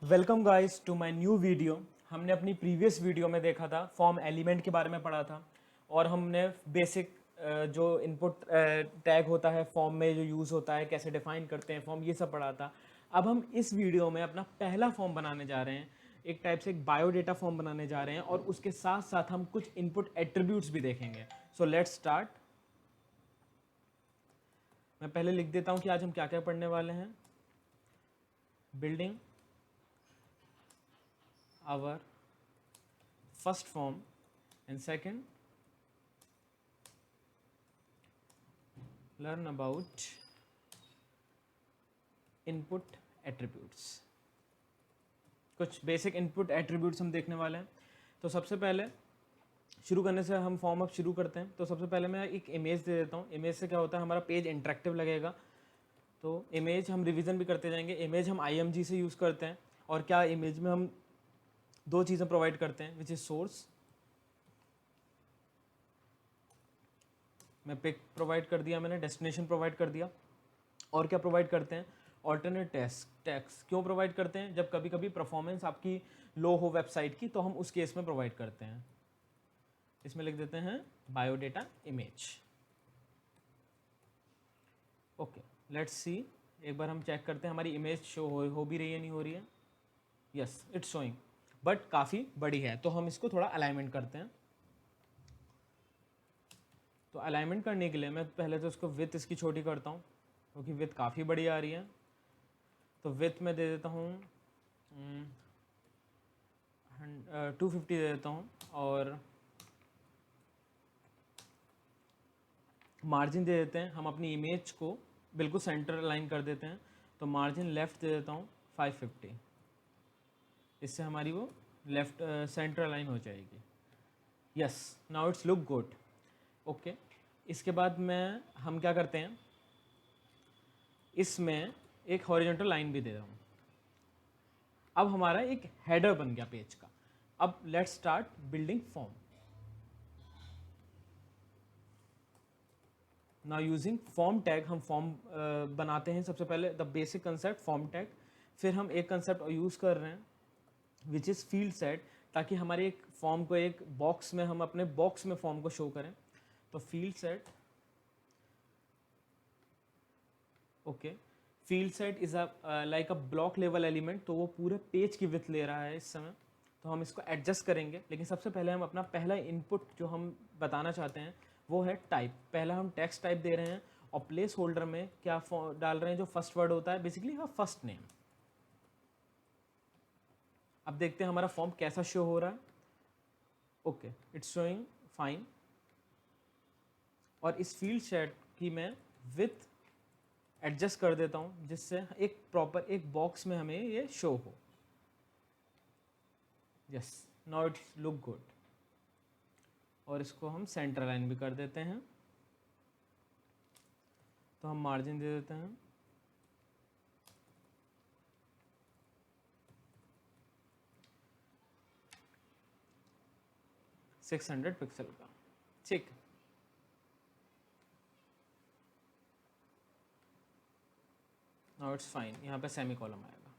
Welcome guys to my new video. हमने अपनी previous video में देखा था, फॉर्म एलिमेंट के बारे में पढ़ा था और हमने बेसिक जो इनपुट टैग होता है फॉर्म में जो यूज़ होता है, कैसे डिफाइन करते हैं फॉर्म, ये सब पढ़ा था। अब हम इस वीडियो में अपना पहला फॉर्म बनाने जा रहे हैं, एक टाइप से एक बायोडेटा फॉर्म बनाने जा रहे हैं और उसके साथ साथ हम कुछ इनपुट एट्रीब्यूट्स भी देखेंगे। So let's start. मैं पहले लिख देता हूँ कि आज हम क्या क्या पढ़ने वाले हैं। Building our first form and second learn about input attributes। कुछ बेसिक इनपुट एट्रीब्यूट्स हम देखने वाले हैं। तो सबसे पहले शुरू करने से हम फॉर्म अब शुरू करते हैं। तो सबसे पहले मैं एक इमेज दे देता हूँ। इमेज से क्या होता है, हमारा पेज इंटरेक्टिव लगेगा। तो इमेज हम रिवीजन भी करते जाएंगे। इमेज हम IMG से यूज़ करते हैं और क्या इमेज में हम दो चीज़ें प्रोवाइड करते हैं, विच इज सोर्स, मैं पिक प्रोवाइड कर दिया, मैंने डेस्टिनेशन प्रोवाइड कर दिया। और क्या प्रोवाइड करते हैं, ऑल्टरनेट टैक्स। क्यों प्रोवाइड करते हैं, जब कभी कभी परफॉर्मेंस आपकी लो हो वेबसाइट की, तो हम उस केस में प्रोवाइड करते हैं। इसमें लिख देते हैं biodata image. Okay, let's see. एक बार हम चेक करते हैं हमारी इमेज शो हो भी रही है, नहीं हो रही है। यस, इट्स शोइंग, बट काफ़ी बड़ी है, तो हम इसको थोड़ा अलाइनमेंट करते हैं। तो अलाइनमेंट करने के लिए मैं पहले तो इसको विथ इसकी छोटी करता हूँ, क्योंकि विथ काफ़ी बड़ी आ रही है। तो विथ में दे देता हूँ 250 दे देता हूँ और मार्जिन दे देते हैं। हम अपनी इमेज को बिल्कुल सेंटर लाइन कर देते हैं। तो मार्जिन लेफ़्ट दे देता हूँ 550। इससे हमारी वो लेफ़्ट सेंटर लाइन हो जाएगी। Yes, now it's look good. Okay, इसके बाद हम क्या करते हैं, इसमें एक हॉरिजॉन्टल लाइन भी दे रहा हूँ। अब हमारा एक हेडर बन गया पेज का। अब let's start building form. Now using form tag, हम फॉर्म बनाते हैं। सबसे पहले the basic concept form tag, फिर हम एक कंसेप्ट यूज़ कर रहे हैं विच इज़ फील्ड सेट, ताकि हमारे एक फॉर्म को एक बॉक्स में, हम अपने बॉक्स में फॉर्म को शो करें। तो field set, okay, field set is like a block level element. तो वो पूरे पेज की विड्थ ले रहा है इस समय। तो हम इसको एडजस्ट करेंगे, लेकिन सबसे पहले हम अपना पहला इनपुट जो हम बताना चाहते हैं वो है टाइप। पहला हम टेक्स्ट टाइप दे रहे हैं और प्लेस होल्डर में क्या डाल रहे हैं, जो फर्स्ट वर्ड होता है बेसिकली का फर्स्ट नेम। अब देखते हैं हमारा फॉर्म कैसा शो हो रहा है। Okay, it's showing fine. और इस फील्ड सेट की मैं विथ एडजस्ट कर देता हूँ, जिससे एक प्रॉपर एक बॉक्स में हमें ये शो हो। Yes, now it's look good. और इसको हम सेंटर लाइन भी कर देते हैं। तो हम मार्जिन दे देते हैं 600 पिक्सल का। ठीक, नाउ इट्स फाइन। यहाँ पे सेमी कॉलम आएगा।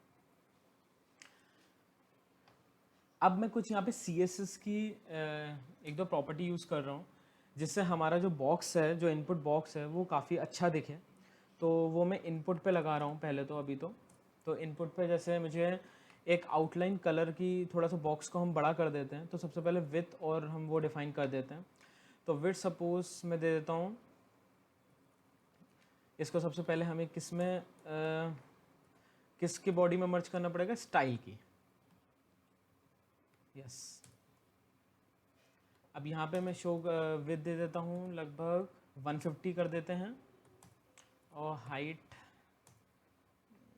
अब मैं कुछ यहाँ पे CSS की एक दो प्रॉपर्टी यूज़ कर रहा हूँ, जिससे हमारा जो बॉक्स है, जो इनपुट बॉक्स है, वो काफ़ी अच्छा दिखे। तो वो मैं इनपुट पे लगा रहा हूँ पहले तो। अभी तो इनपुट पे जैसे मुझे एक आउटलाइन कलर की, थोड़ा सा बॉक्स को हम बड़ा कर देते हैं। तो सबसे पहले विथ और हम वो डिफाइन कर देते हैं। तो विथ सपोज मैं दे देता हूँ इसको। सबसे पहले हमें किसकी बॉडी में मर्ज करना पड़ेगा, स्टाइल की। यस, अब यहाँ पे मैं शो विथ दे देता हूँ लगभग 150 कर देते हैं। और हाइट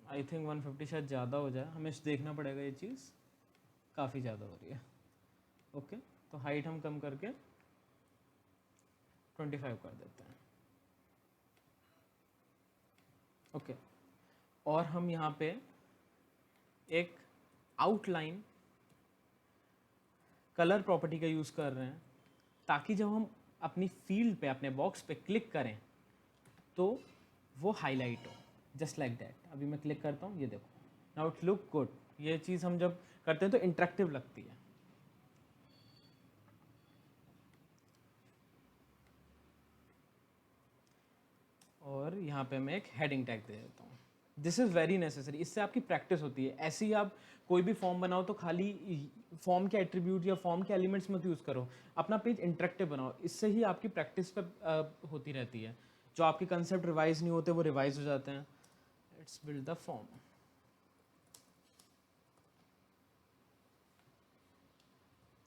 आई थिंक 150 शायद ज़्यादा हो जाए, हमें देखना पड़ेगा, ये चीज़ काफ़ी ज़्यादा हो रही है। ओके, तो हाइट हम कम करके 25 कर देते हैं। ओके, और हम यहाँ पे एक आउटलाइन कलर प्रॉपर्टी का यूज़ कर रहे हैं, ताकि जब हम अपनी फील्ड पे, अपने बॉक्स पे क्लिक करें तो वो हाईलाइट हो, जस्ट लाइक दैट। अभी मैं क्लिक करता हूँ, ये देखो, नाउ इट लुक गुड। ये चीज़ हम जब करते हैं तो इंटरेक्टिव लगती है। और यहाँ पे मैं एक हेडिंग टैग दे देता हूँ। दिस इज़ वेरी नेसेसरी, इससे आपकी प्रैक्टिस होती है। ऐसे ही आप कोई भी फॉर्म बनाओ तो खाली फॉर्म के एट्रीब्यूट या फॉर्म के एलिमेंट्स मत यूज़ करो, अपना पेज इंटरेक्टिव बनाओ। इससे ही आपकी प्रैक्टिस पे होती रहती है। जो आपके कंसेप्ट रिवाइज नहीं होते वो रिवाइज हो जाते हैं। Let's build the form.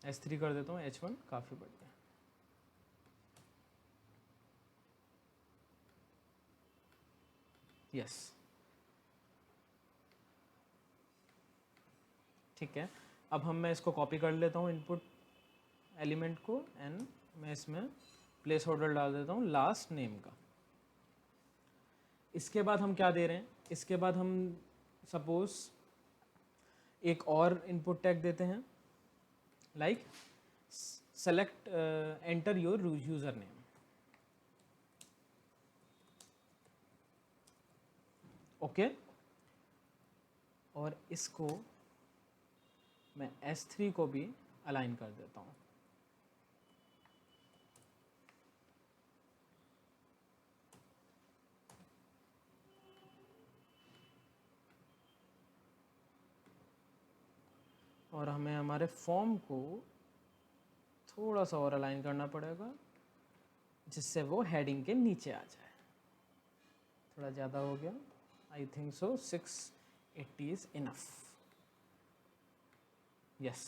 S3 कर देता हूँ, H1 काफ़ी बढ़िया। यस, ठीक है। अब मैं इसको कॉपी कर लेता हूँ इनपुट एलिमेंट को, एंड मैं इसमें प्लेस होल्डर डाल देता हूँ लास्ट नेम का। इसके बाद हम क्या दे रहे हैं, इसके बाद हम सपोज एक और इनपुट टैग देते हैं, like select enter your user name. Okay, और इसको मैं S3 को भी अलाइन कर देता हूँ। और हमें हमारे फॉर्म को थोड़ा सा और अलाइन करना पड़ेगा, जिससे वो हेडिंग के नीचे आ जाए। थोड़ा ज़्यादा हो गया, I think so 680 is enough. Yes,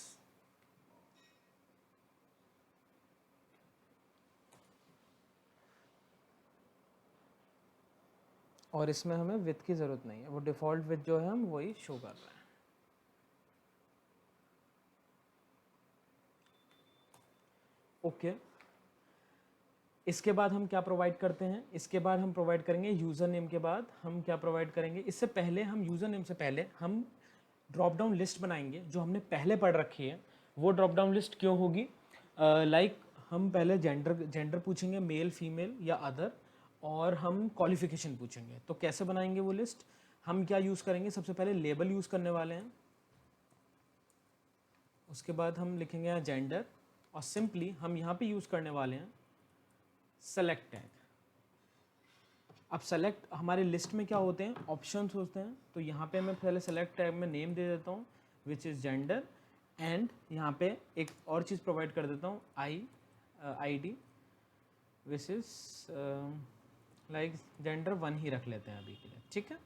और इसमें हमें विथ की ज़रूरत नहीं है, वो डिफ़ॉल्ट विथ जो है हम वही शो कर रहे हैं। ओके, इसके बाद हम क्या प्रोवाइड करते हैं, इसके बाद हम प्रोवाइड करेंगे यूज़र नेम के बाद हम क्या प्रोवाइड करेंगे, इससे पहले हम यूज़र नेम से पहले हम ड्रॉप डाउन लिस्ट बनाएंगे जो हमने पहले पढ़ रखी है। वो ड्रॉप डाउन लिस्ट क्यों होगी, लाइक हम पहले जेंडर पूछेंगे, मेल फीमेल या अदर, और हम क्वालिफिकेशन पूछेंगे। तो कैसे बनाएंगे वो लिस्ट, हम क्या यूज़ करेंगे, सबसे पहले लेबल यूज़ करने वाले हैं, उसके बाद हम लिखेंगे यहाँ जेंडर, और सिंपली हम यहाँ पे यूज़ करने वाले हैं सेलेक्ट टैग। अब सेलेक्ट हमारे लिस्ट में क्या होते हैं, ऑप्शंस होते हैं। तो यहाँ पे मैं पहले सेलेक्ट टैग में नेम दे देता हूँ विच इज़ जेंडर, एंड यहाँ पे एक और चीज़ प्रोवाइड कर देता हूँ ID which is like gender 1 ही रख लेते हैं अभी के लिए, ठीक है।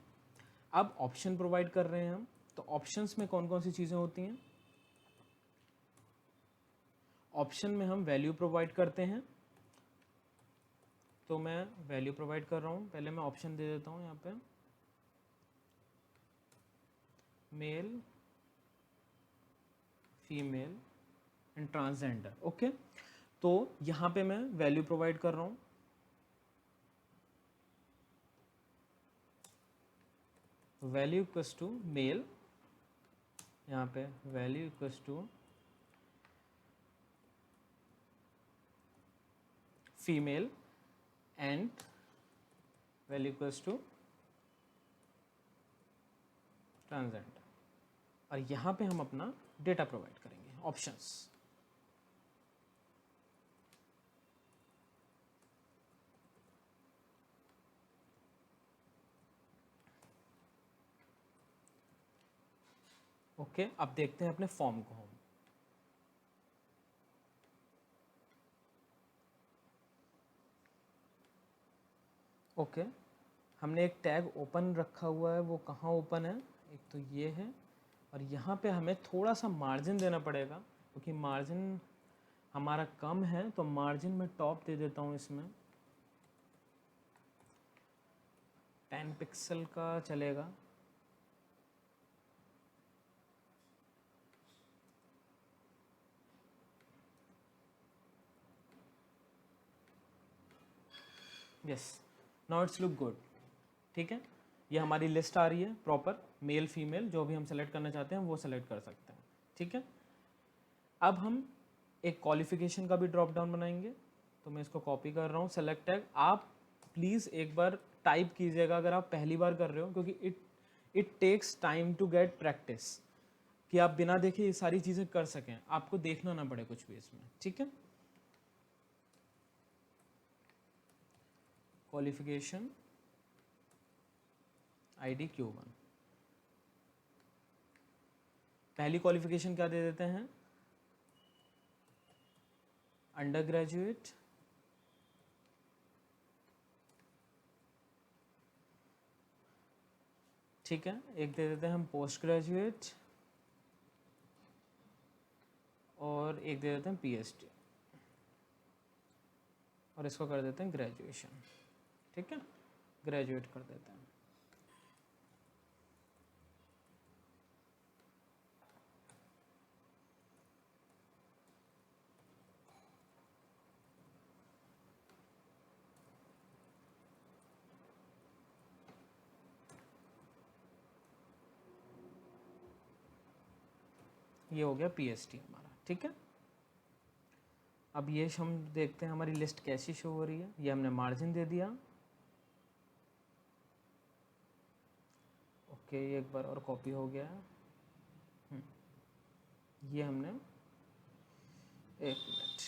अब ऑप्शन प्रोवाइड कर रहे हैं हम, तो ऑप्शंस में कौन कौन सी चीज़ें होती हैं, ऑप्शन में हम वैल्यू प्रोवाइड करते हैं। तो मैं वैल्यू प्रोवाइड कर रहा हूँ, पहले मैं ऑप्शन दे देता हूँ यहाँ पे male female and transgender. Okay, तो यहाँ पे मैं वैल्यू प्रोवाइड कर रहा हूँ, वैल्यू इक्वल्स टू मेल, यहाँ पे value equals to female and value equals to transgender. और यहाँ पे हम अपना डेटा प्रोवाइड करेंगे, ऑप्शंस। ओके, अब देखते हैं अपने फॉर्म को हम। ओके, हमने एक टैग ओपन रखा हुआ है, वो कहाँ ओपन है, एक तो ये है, और यहाँ पे हमें थोड़ा सा मार्जिन देना पड़ेगा क्योंकि मार्जिन हमारा कम है। तो मार्जिन में टॉप दे देता हूँ, इसमें 10 पिक्सल का चलेगा। Yes, now it's look good, ठीक है। ये हमारी लिस्ट आ रही है प्रॉपर, मेल फीमेल जो भी हम सेलेक्ट करना चाहते हैं वो सेलेक्ट कर सकते हैं, ठीक है। अब हम एक क्वालिफिकेशन का भी ड्रॉप डाउन बनाएंगे, तो मैं इसको कॉपी कर रहा हूँ, सेलेक्ट टैग। आप प्लीज़ एक बार टाइप कीजिएगा अगर आप पहली बार कर रहे हो, क्योंकि it takes time to get practice. कि आप बिना देखे ये सारी चीज़ें कर सकें, आपको देखना ना पड़े कुछ भी इसमें, ठीक है। क्वालिफिकेशन ID Q1, पहली क्वालिफिकेशन क्या दे देते हैं, अंडर ग्रेजुएट, ठीक है। एक दे देते हैं हम पोस्ट ग्रेजुएट और एक दे देते हैं PhD और इसको कर देते हैं ग्रेजुएशन, ठीक है, ग्रेजुएट कर देते हैं। ये हो गया PhD हमारा, ठीक है। अब ये हम देखते हैं हमारी लिस्ट कैसी शो हो रही है। ये हमने मार्जिन दे दिया, ओके, ये एक बार और कॉपी हो गया है। ये हमने, एक minute,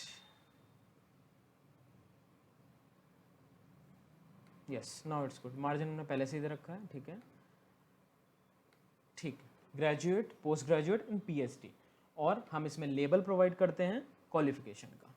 yes, now it's good. Margin हमने पहले से ही दे रखा है, ठीक है, ठीक है। Graduate, post graduate and PhD, और हम इसमें लेबल प्रोवाइड करते हैं क्वालिफिकेशन का।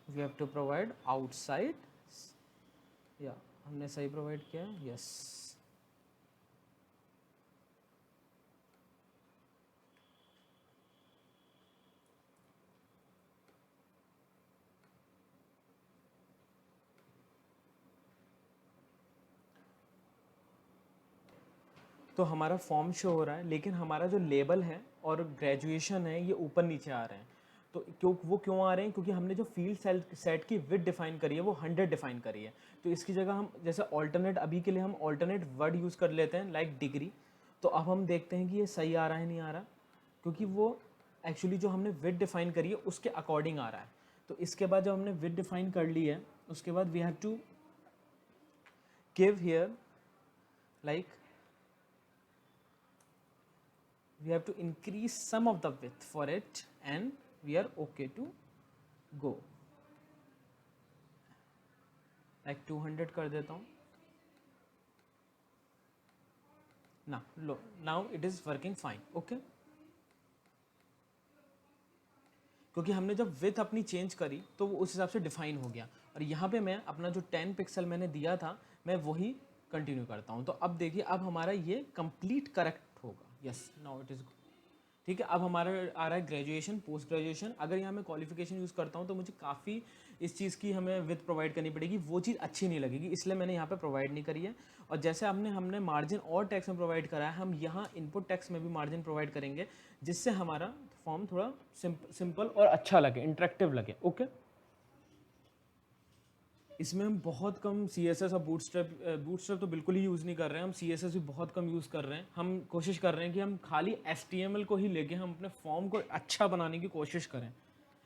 We have to provide outside, या हमने सही प्रोवाइड किया है, यस। तो हमारा फॉर्म शो हो रहा है, लेकिन हमारा जो लेबल है और ग्रेजुएशन है ये ऊपर नीचे आ रहे हैं। तो क्यों आ रहे हैं, क्योंकि हमने जो फील्ड सेट की विड्थ डिफाइन करी है वो 100 डिफाइन करी है। तो इसकी जगह हम जैसे ऑल्टरनेट, अभी के लिए हम ऑल्टरनेट वर्ड यूज़ कर लेते हैं लाइक डिग्री। तो अब हम देखते हैं कि ये सही आ रहा है नहीं आ रहा, क्योंकि वो एक्चुअली जो हमने विड्थ डिफाइन करी है उसके अकॉर्डिंग आ रहा है। तो इसके बाद जब हमने विड्थ डिफाइन कर ली है, उसके बाद we have to give here like we have to increase some of the width for it and we are okay to go, like 200 कर देता हूँ ना, लो, now it is working fine, okay। क्योंकि हमने जब विथ अपनी चेंज करी तो वो उस हिसाब से डिफाइन हो गया, और यहाँ पे मैं अपना जो 10 पिक्सल मैंने दिया था मैं वही कंटिन्यू करता हूँ। तो अब देखिए, अब हमारा ये कंप्लीट करेक्ट होगा, यस, नाउ इट इज़, ठीक है। अब हमारा आ रहा है ग्रेजुएशन, पोस्ट ग्रेजुएशन। अगर यहाँ मैं क्वालिफिकेशन यूज़ करता हूँ तो मुझे काफ़ी इस चीज़ की हमें विथ प्रोवाइड करनी पड़ेगी, वो चीज़ अच्छी नहीं लगेगी, इसलिए मैंने यहाँ पे प्रोवाइड नहीं करी है। और जैसे हमने मार्जिन और टैक्स में प्रोवाइड करा है, हम यहाँ इनपुट टैक्स में भी मार्जिन प्रोवाइड करेंगे, जिससे हमारा फॉर्म थोड़ा सिंपल और अच्छा लगे, इंटरेक्टिव लगे, ओके। इसमें हम बहुत कम CSS और बूटस्ट्रैप तो बिल्कुल ही यूज़ नहीं कर रहे हैं हम, CSS भी बहुत कम यूज़ कर रहे हैं। हम कोशिश कर रहे हैं कि हम खाली HTML को ही लेके हम अपने फॉर्म को अच्छा बनाने की कोशिश करें,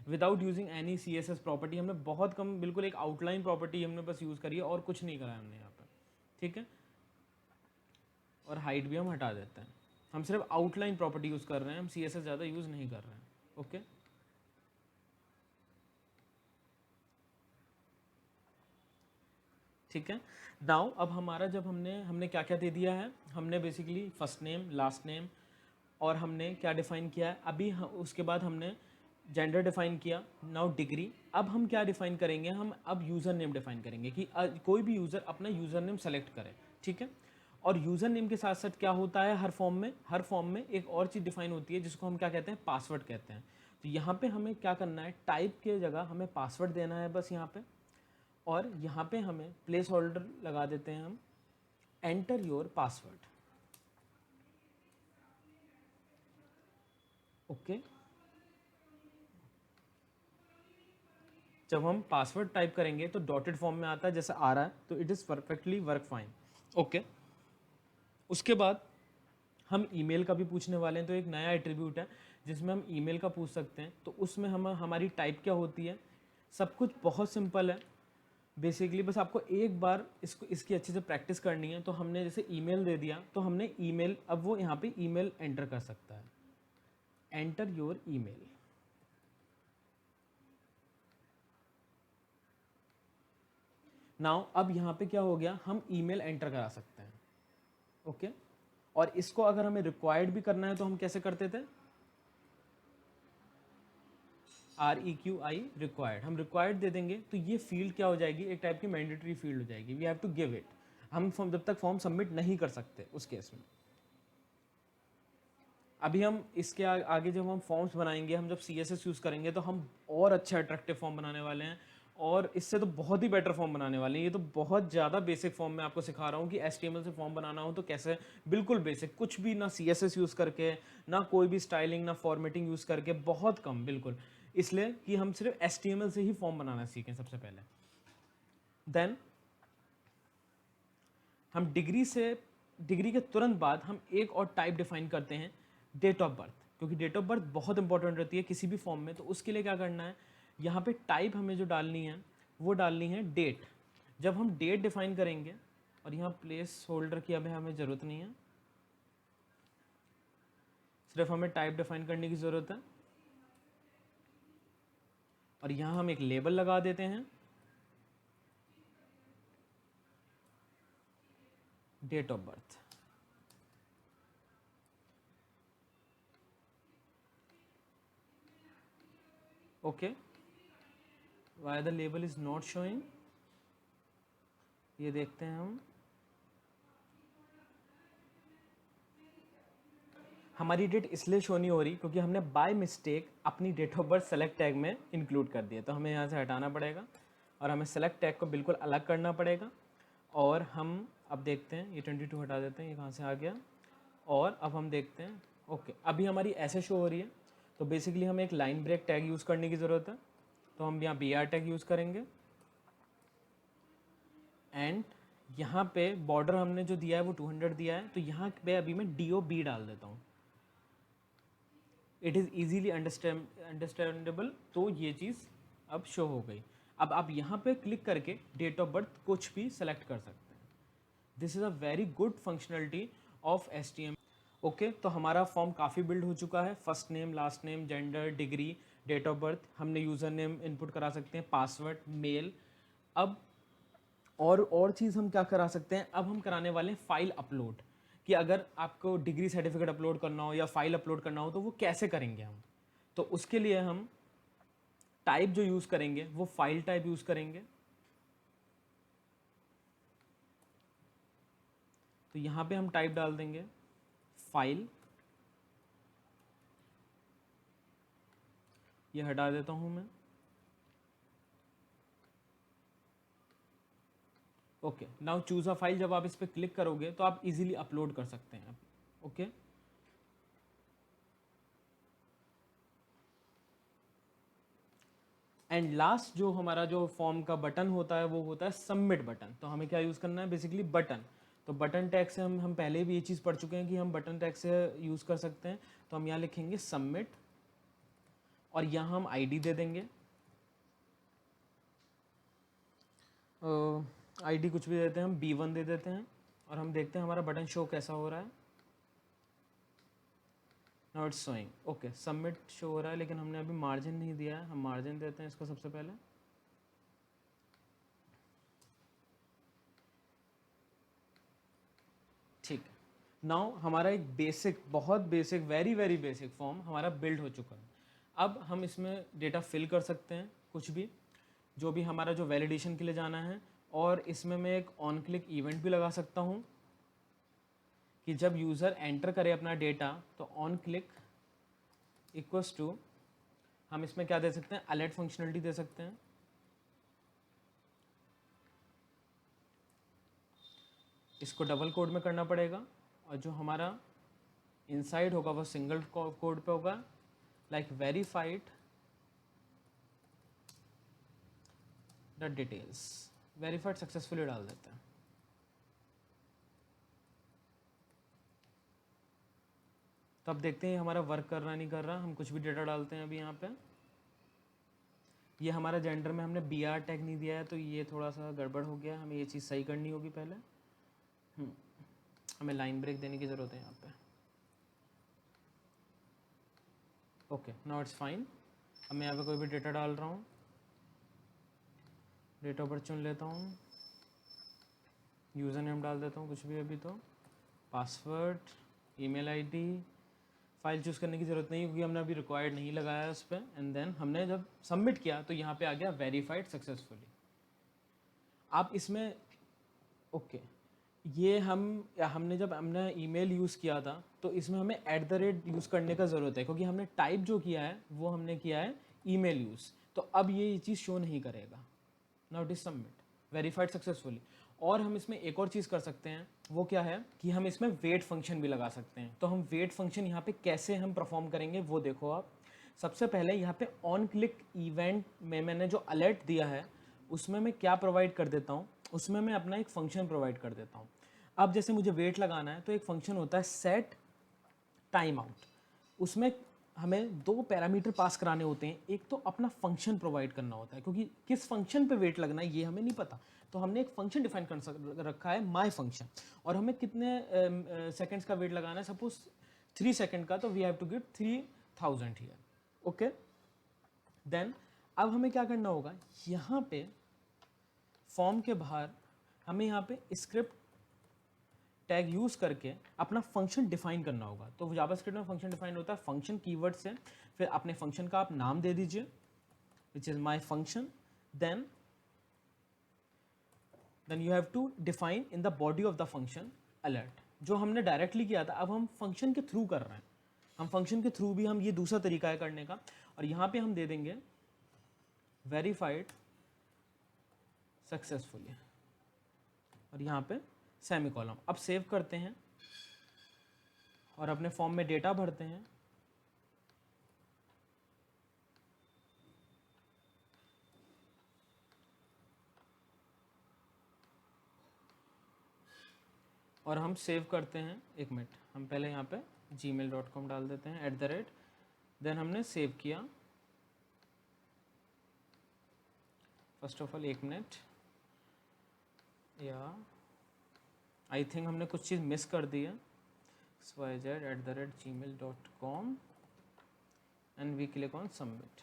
without using any CSS property. हमने बहुत कम, बिल्कुल एक आउटलाइन प्रॉपर्टी हमने बस यूज़ करी है और कुछ नहीं करा है हमने यहाँ पर, ठीक है। और हाइट भी हम हटा देते हैं, हम सिर्फ आउटलाइन प्रॉपर्टी यूज़ कर रहे हैं, हम CSS ज़्यादा यूज़ नहीं कर रहे हैं, ओके। ठीक है। नाउ अब हमारा, जब हमने क्या क्या दे दिया है, हमने basically first name, last name, और हमने क्या डिफाइन किया है अभी, उसके बाद हमने जेंडर डिफाइन किया। Now degree. अब हम क्या डिफाइन करेंगे, हम अब यूज़र नेम डिफाइन करेंगे कि कोई भी यूज़र अपना यूज़र नेम सेलेक्ट करे, ठीक है। और यूज़र नेम के साथ साथ क्या होता है, हर फॉर्म में एक और चीज़ डिफाइन होती है जिसको हम क्या कहते हैं, पासवर्ड कहते हैं। तो यहाँ पे हमें क्या करना है, टाइप के जगह हमें पासवर्ड देना है बस यहाँ पे, और यहाँ पे हमें प्लेस होल्डर लगा देते हैं हम, एंटर योर पासवर्ड, ओके। जब हम पासवर्ड टाइप करेंगे तो डॉटेड फॉर्म में आता है जैसे आ रहा है, तो it is perfectly work fine. Okay, उसके बाद हम ईमेल का भी पूछने वाले हैं, तो एक नया एट्रीब्यूट है जिसमें हम ईमेल का पूछ सकते हैं। तो उसमें हम हमारी टाइप क्या होती है, सब कुछ बहुत सिंपल है बेसिकली, बस आपको एक बार इसकी अच्छे से प्रैक्टिस करनी है। तो हमने जैसे ईमेल दे दिया, तो हमने ईमेल, अब वो यहाँ पे ईमेल एंटर कर सकता है, एंटर योर ईमेल। नाउ अब यहाँ पे क्या हो गया, हम ईमेल एंटर करा सकते हैं। ओके, और इसको अगर हमें रिक्वायर्ड भी करना है तो हम कैसे करते थे, REQI रिक्वायर्ड, हम रिक्वायर्ड दे देंगे तो ये फील्ड क्या हो जाएगी, एक टाइप की मैंडेटरी फील्ड हो जाएगी, we have to give it. हम जब तक फॉर्म सबमिट नहीं कर सकते उस केस में। अभी हम इसके आगे जब हम फॉर्म्स बनाएंगे, हम जब CSS यूज़ करेंगे तो हम और अच्छा अट्रैक्टिव फॉर्म बनाने वाले हैं, और इससे तो बहुत ही बेटर फॉर्म बनाने वाले हैं। ये तो बहुत ज़्यादा बेसिक फॉर्म मैं आपको सिखा रहा हूँ कि HTML से फॉर्म बनाना हो तो कैसे, बिल्कुल बेसिक, कुछ भी ना CSS यूज़ करके, ना कोई भी स्टाइलिंग, ना फॉर्मेटिंग यूज़ करके, बहुत कम, बिल्कुल, इसलिए कि हम सिर्फ HTML से ही फॉर्म बनाना सीखें सबसे पहले। देन हम डिग्री के तुरंत बाद हम एक और टाइप डिफाइन करते हैं, डेट ऑफ बर्थ, क्योंकि डेट ऑफ बर्थ बहुत इंपॉर्टेंट रहती है किसी भी फॉर्म में। तो उसके लिए क्या करना है, यहाँ पे टाइप हमें जो डालनी है वो डालनी है डेट। जब हम डेट डिफाइन करेंगे, और यहाँ प्लेस होल्डर की अभी हमें ज़रूरत नहीं है, सिर्फ हमें टाइप डिफाइन करने की ज़रूरत है, और यहाँ हम एक लेबल लगा देते हैं, date of birth. Okay, why the label is not showing, ये देखते हैं हम। हमारी डेट इसलिए शो नहीं हो रही क्योंकि हमने बाय मिस्टेक अपनी date of birth select tag में इंक्लूड कर दिया, तो हमें यहाँ से हटाना पड़ेगा और हमें सेलेक्ट टैग को बिल्कुल अलग करना पड़ेगा। और हम अब देखते हैं, ये 22 हटा देते हैं, ये कहाँ से आ गया, और अब हम देखते हैं। ओके, अभी हमारी ऐसे शो हो रही है, तो बेसिकली हमें एक लाइन ब्रेक टैग यूज़ करने की ज़रूरत है, तो हम यहाँ BR टैग यूज़ करेंगे, एंड यहाँ पे बॉर्डर हमने जो दिया है वो 200 दिया है, तो यहाँ पे अभी मैं DOB डाल देता हूँ, इट इज़ ईजीली अंडरस्टैंडेबल। तो ये चीज़ अब शो हो गई। अब आप यहाँ पे क्लिक करके डेट ऑफ बर्थ कुछ भी सेलेक्ट कर सकते हैं। This is a very good functionality of HTML। Okay, तो हमारा फॉर्म काफ़ी बिल्ड हो चुका है। First name, last name, gender, degree, date of birth, हमने यूज़र नेम इनपुट करा सकते हैं, पासवर्ड, मेल। अब और चीज़ हम क्या करा सकते हैं, अब हम कराने वाले हैं फाइल अपलोड, कि अगर आपको डिग्री सर्टिफिकेट अपलोड करना हो या फाइल अपलोड करना हो तो वो कैसे करेंगे हम। तो उसके लिए हम टाइप जो यूज़ करेंगे वो फाइल टाइप यूज़ करेंगे। तो यहाँ पे हम टाइप डाल देंगे फाइल, ये हटा देता हूँ मैं। Okay, now choose a file, जब आप इस पर क्लिक करोगे तो आप इजीली अपलोड कर सकते हैं। ओके, एंड लास्ट जो हमारा जो फॉर्म का बटन होता है वो होता है सबमिट बटन। तो हमें क्या यूज़ करना है, बेसिकली बटन। तो बटन टैग से हम पहले भी ये चीज़ पढ़ चुके हैं कि हम बटन टैग से यूज़ कर सकते हैं। तो हम यहाँ लिखेंगे सबमिट, और यहाँ हम ID दे देंगे, ID कुछ भी देते हैं, हम B1 दे देते हैं, और हम देखते हैं हमारा बटन शो कैसा हो रहा है। Now it's showing. Okay, submit show हो रहा है, लेकिन हमने अभी मार्जिन नहीं दिया है, हम मार्जिन देते हैं इसको सबसे पहले। ठीक है, नाउ हमारा एक बेसिक, बहुत basic, very very basic form हमारा बिल्ड हो चुका है। अब हम इसमें डेटा फिल कर सकते हैं, कुछ भी, जो भी हमारा जो वैलिडेशन के लिए जाना है। और इसमें मैं एक ऑन क्लिक इवेंट भी लगा सकता हूँ कि जब यूज़र एंटर करे अपना डेटा तो ऑन क्लिक इक्वल्स टू, हम इसमें क्या दे सकते हैं, अलर्ट फंक्शनलिटी दे सकते हैं। इसको डबल कोड में करना पड़ेगा, और जो हमारा इनसाइड होगा वो सिंगल कोड पे होगा, like verified the details, verified successfully डाल देते हैं। तो अब देखते हैं हमारा वर्क कर रहा नहीं कर रहा। हम कुछ भी डेटा डालते हैं अभी यहाँ पे। ये हमारा जेंडर में हमने बी आर टैग नहीं दिया है, तो ये थोड़ा सा गड़बड़ हो गया। हमें ये चीज़ सही करनी होगी पहले। हमें लाइन ब्रेक देने की ज़रूरत है यहाँ पे। Okay, now it's fine. अब मैं यहाँ पे कोई भी डेटा डाल रहा हूँ, डेट ऑफ बर्थ चुन लेता हूँ, यूज़र नेम डाल देता हूँ कुछ भी अभी, तो password, email ID. File choose करने की ज़रूरत नहीं क्योंकि हमने अभी रिक्वायर्ड नहीं लगाया है उस पर। एंड देन हमने जब सबमिट किया तो यहाँ पे आ गया वेरीफाइड सक्सेसफुली। आप इसमें ओके ये हमने जब हमने ईमेल यूज़ किया था तो इसमें हमें @ यूज़ करने का ज़रूरत है, क्योंकि हमने टाइप जो किया है वो हमने किया है ईमेल यूज़। तो अब ये चीज़ शो नहीं करेगा। Now it is submit, verified successfully. और हम इसमें एक और चीज़ कर सकते हैं, वो क्या है कि हम इसमें वेट फंक्शन भी लगा सकते हैं। तो हम वेट फंक्शन यहाँ पे कैसे हम परफॉर्म करेंगे वो देखो आप। सबसे पहले यहाँ पे ऑन क्लिक इवेंट में मैंने जो अलर्ट दिया है उसमें मैं क्या प्रोवाइड कर देता हूँ, उसमें मैं अपना एक फंक्शन प्रोवाइड कर देता हूँ। अब जैसे मुझे वेट लगाना है तो एक फंक्शन होता है सेट टाइम आउट। उसमें हमें 2 पैरामीटर पास कराने होते हैं। एक तो अपना फंक्शन प्रोवाइड करना होता है, क्योंकि किस फंक्शन पे वेट लगना है ये हमें नहीं पता। तो हमने एक फंक्शन डिफाइन कर रखा है माय फंक्शन, और हमें कितने सेकंड्स का वेट लगाना है। सपोज 3 सेकंड का, तो we have to give 3000 here. Okay, then अब हमें क्या करना होगा, यहाँ पे फॉर्म के बाहर हमें यहाँ पे स्क्रिप्ट टैग यूज़ करके अपना फंक्शन डिफाइन करना होगा। तो जावास्क्रिप्ट में फंक्शन डिफाइन होता है फंक्शन कीवर्ड से। फिर अपने फंक्शन का आप नाम दे दीजिए, which is my function. Then you have to define in the body of the function alert, जो हमने डायरेक्टली किया था। अब हम फंक्शन के थ्रू कर रहे हैं, हम फंक्शन के थ्रू भी हम ये दूसरा तरीका है करने का। और यहाँ पे हम दे देंगे वेरीफाइड सक्सेसफुली, और यहाँ पे सेमी कॉलम। अब सेव करते हैं और अपने फॉर्म में डेटा भरते हैं। और हम सेव करते हैं। एक मिनट, हम पहले यहाँ पे gmail.com डाल देते हैं @ देन हमने सेव किया। फर्स्ट ऑफ ऑल एक मिनट, या आई थिंक हमने कुछ चीज़ मिस कर दी है। xyz@gmail.com and we click on submit.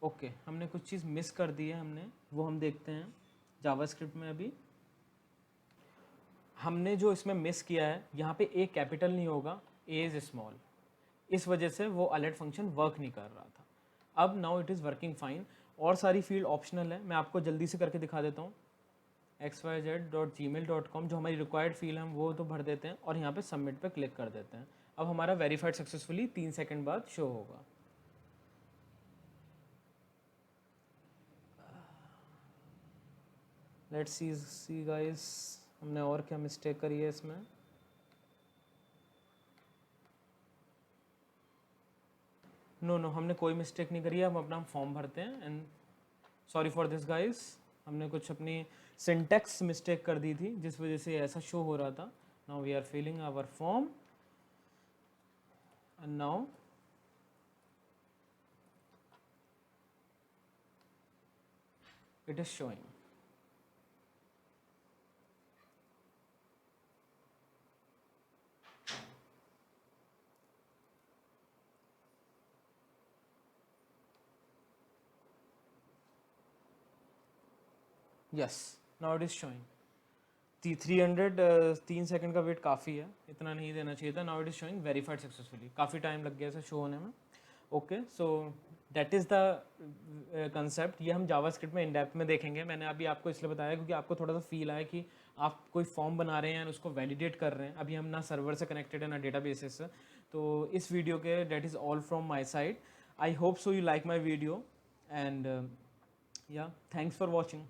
Okay, हमने कुछ चीज़ मिस कर दी है, हमने वो हम देखते हैं जावास्क्रिप्ट में। अभी हमने जो इसमें मिस किया है, यहाँ पे ए कैपिटल नहीं होगा, ए इज़ स्मॉल। इस वजह से वो अलर्ट फंक्शन वर्क नहीं कर रहा था। अब now it is working fine. और सारी फील्ड ऑप्शनल है, मैं आपको जल्दी से करके दिखा देता हूँ। xyz.gmail.com जो हमारी रिक्वायर्ड फील्ड है हम वो तो भर देते हैं, और यहाँ पे सबमिट पे क्लिक कर देते हैं। अब हमारा वेरीफाइड सक्सेसफुली 3 सेकंड बाद शो होगा। लेट्स सी गाइस, हमने और क्या मिस्टेक करी है इसमें। नो, हमने कोई मिस्टेक नहीं करी है। हम अपना फॉर्म भरते हैं। And sorry for this guys, हमने कुछ अपनी सिंटेक्स मिस्टेक कर दी थी जिस वजह से ऐसा शो हो रहा था। Now we are filling our form and now it is showing. Yes, now it is showing 300। 3 second का वेट काफ़ी है, इतना नहीं देना चाहिए था। Now it is showing verified successfully. काफ़ी टाइम लग गया इसे शो होने में। Okay, so that is the concept. ये हम जावास्क्रिप्ट में इन डेप्थ में देखेंगे। मैंने अभी आपको इसलिए बताया क्योंकि आपको थोड़ा सा फील आया कि आप कोई फॉर्म बना रहे हैं और उसको वैलिडेट कर रहे हैं। अभी हम ना सर्वर से कनेक्टेड है ना डेटाबेसेस से। तो इस वीडियो के that is all from my side. I hope so you like my video and या थैंक्स फॉर वॉचिंग।